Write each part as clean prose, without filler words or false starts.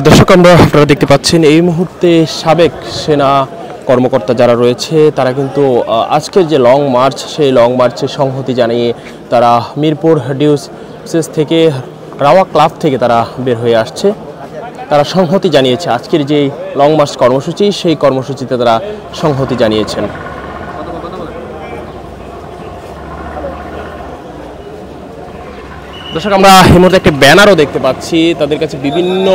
দর্শক, আপনারা দেখতে পাচ্ছেন এই মুহূর্তে সাবেক সেনা কর্মকর্তা যারা রয়েছে তারা কিন্তু আজকের যে লং মার্চ, সেই লং মার্চে সংহতি জানিয়ে তারা মিরপুর ডিউসেস থেকে রাওয়া ক্লাব থেকে তারা বের হয়ে আসছে। তারা সংহতি জানিয়েছে আজকের যে লং মার্চ কর্মসূচি, সেই কর্মসূচিতে তারা সংহতি জানিয়েছেন। দর্শক, আমরা এই মুহূর্তে একটা ব্যানারও দেখতে পাচ্ছি, তাদের কাছে বিভিন্ন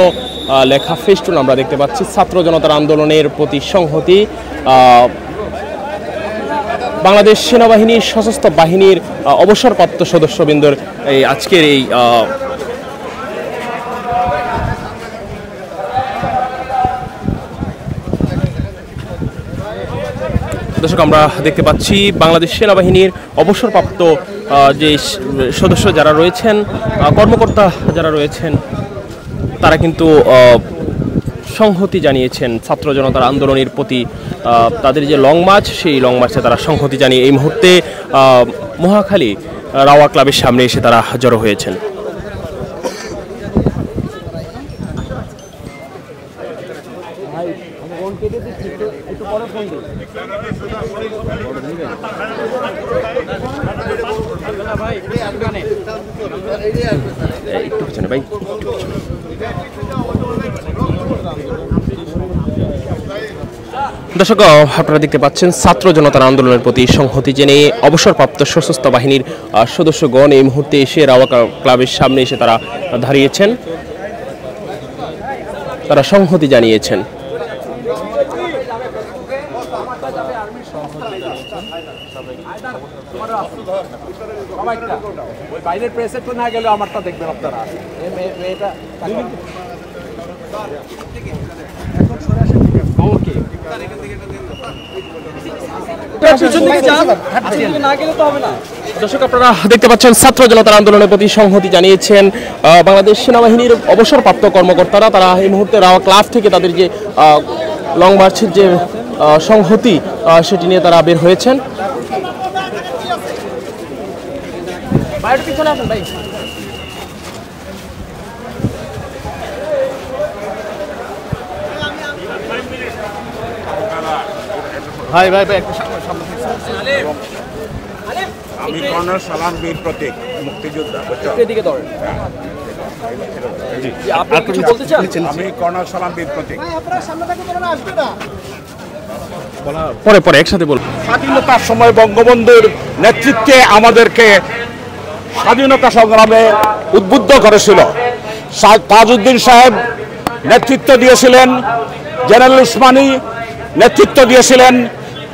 লেখা ফেস্টুন আমরা দেখতে পাচ্ছি। ছাত্র জনতার আন্দোলনের প্রতি সংহতি, বাংলাদেশ সেনাবাহিনীর সশস্ত্র বাহিনীর অবসরপ্রাপ্ত সদস্যবৃন্দর এই আজকের এই দর্শক, আমরা দেখতে পাচ্ছি বাংলাদেশ সেনাবাহিনীর অবসরপ্রাপ্ত যে সদস্য যারা রয়েছেন, কর্মকর্তা যারা রয়েছেন, তারা কিন্তু সংহতি জানিয়েছেন ছাত্র জনতার আন্দোলনের প্রতি। তাদের যে লং মার্চ, সেই লং মার্চে তারা সংহতি জানিয়ে এই মুহূর্তে মহাখালী রাওয়া ক্লাবের সামনে এসে তারা জড়ো হয়েছেন। দর্শক, আপনারা দেখতে পাচ্ছেন ছাত্র জনতার আন্দোলনের প্রতি সংহতি জেনে অবসরপ্রাপ্ত সশস্ত্র বাহিনীর সদস্যগণ এই মুহূর্তে এসে রাওয়া ক্লাবের সামনে এসে তারা দাঁড়িয়েছেন, তারা সংহতি জানিয়েছেন। দর্শক, আপনারা দেখতে পাচ্ছেন ছাত্র জনতার আন্দোলনের প্রতি সংহতি জানিয়েছেন বাংলাদেশ সেনাবাহিনীর অবসরপ্রাপ্ত কর্মকর্তারা। তারা এই মুহূর্তে রাওয়া ক্লাব থেকে তাদের যে লং মার্চের যে সংহতি সেটি নিয়ে তারা বের হয়েছেন। ভাই ভাই ভাই আমি কর্নেল সালাম বীর প্রতীক, মুক্তিযোদ্ধা। আমি কর্নেল সালাম বীর প্রতীক। পরে পরে একসাথে বল। স্বাধীনতার সময় বঙ্গবন্ধুর নেতৃত্বে আমাদেরকে স্বাধীনতা সংগ্রামে উদ্বুদ্ধ করেছিল। তাজউদ্দিন সাহেব নেতৃত্ব দিয়েছিলেন, জেনারেল উসমানী নেতৃত্ব দিয়েছিলেন।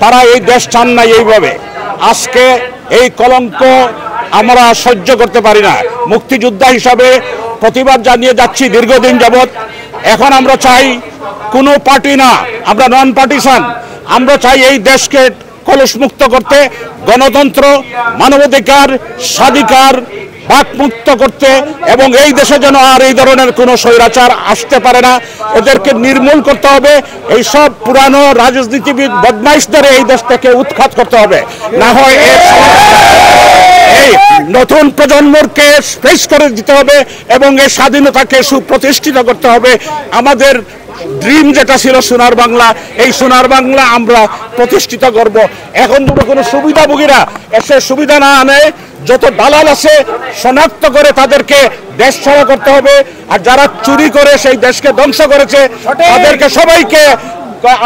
তারা এই দেশ চান না এইভাবে। আজকে এই কলঙ্ক আমরা সহ্য করতে পারি না। মুক্তিযোদ্ধা হিসাবে প্রতিবাদ জানিয়ে যাচ্ছি দীর্ঘদিন যাবৎ। এখন আমরা চাই কোনো পার্টি না, আমরা নন পার্টিসান। আমরা চাই এই দেশকে কলুষমুক্ত করতে, গণতন্ত্র, মানবাধিকার, স্বাধিকার, বাকমুক্ত করতে, এবং এই দেশে যেন আর এই ধরনের কোনো স্বৈরাচার আসতে পারে না। এদেরকে নির্মূল করতে হবে। এই সব পুরানো রাজনীতিবিদ বদমাইশদের এই দেশ থেকে উৎখাত করতে হবে। না হয় এই নতুন প্রজন্মকে স্পেস করে দিতে হবে এবং এই স্বাধীনতাকে সুপ্রতিষ্ঠিত করতে হবে। আমাদের ড্রিম যেটা ছিল সোনার বাংলা, এই সোনার বাংলা আমরা প্রতিষ্ঠিত করব। এখন যদি কোনো সুবিধাভোগীরা এসে সুবিধা না আনে, যত দালাল আছে শনাক্ত করে তাদেরকে দেশ ছাড়া করতে হবে। আর যারা চুরি করে সেই দেশকে ধ্বংস করেছে তাদেরকে সবাইকে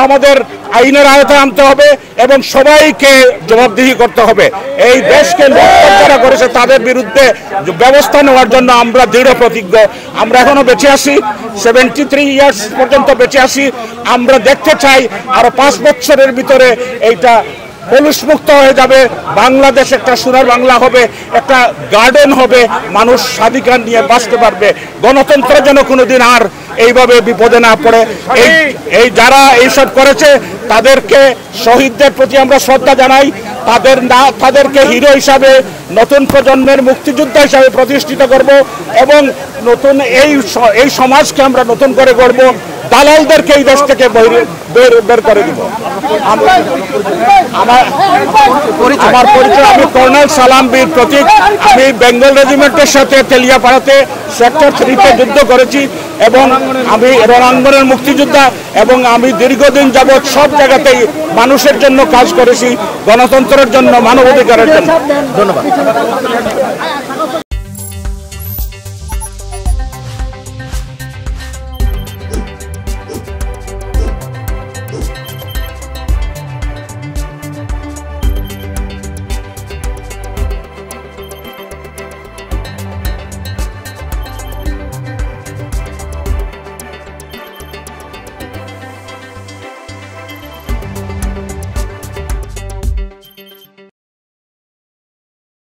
আমাদের আইনের আওতায় আনতে হবে এবং সবাইকে জবাবদিহি করতে হবে। এই দেশকে লুটপাট যারা করেছে তাদের বিরুদ্ধে ব্যবস্থা নেওয়ার জন্য আমরা দৃঢ় প্রতিজ্ঞ। আমরা এখনো বেঁচে আছি, 73 ইয়ার্স পর্যন্ত বেঁচে আছি। আমরা দেখতে চাই আরো 5 বছরের ভিতরে এইটা পুলিশ মুক্ত হয়ে যাবে, বাংলাদেশ একটা সোনার বাংলা হবে, একটা গার্ডেন হবে, মানুষ স্বাধিকার নিয়ে বাঁচতে পারবে। গণতন্ত্র যেন কোনোদিন আর এইভাবে বিপদে না পড়ে। এই যারা এইসব করেছে তাদেরকে, শহীদদের প্রতি আমরা শ্রদ্ধা জানাই। তাদেরকে হিরো হিসাবে, নতুন প্রজন্মের মুক্তিযোদ্ধা হিসাবে প্রতিষ্ঠিত করব এবং নতুন এই সমাজকে আমরা নতুন করে গড়ব। দালালদেরকে এই দেশ থেকে বের করে দিব। আমার পরিচয়, আমি কর্নেল সালাম বীর প্রতীক। আমি বেঙ্গল রেজিমেন্টের সাথে তেলিয়াপাড়াতে সেক্টর 3-তে যুদ্ধ করেছি এবং আমি রণাঙ্গনের মুক্তিযোদ্ধা এবং আমি দীর্ঘদিন যাবৎ সব জায়গাতেই মানুষের জন্য কাজ করেছি, গণতন্ত্রের জন্য, মানবাধিকারের জন্য। ধন্যবাদ।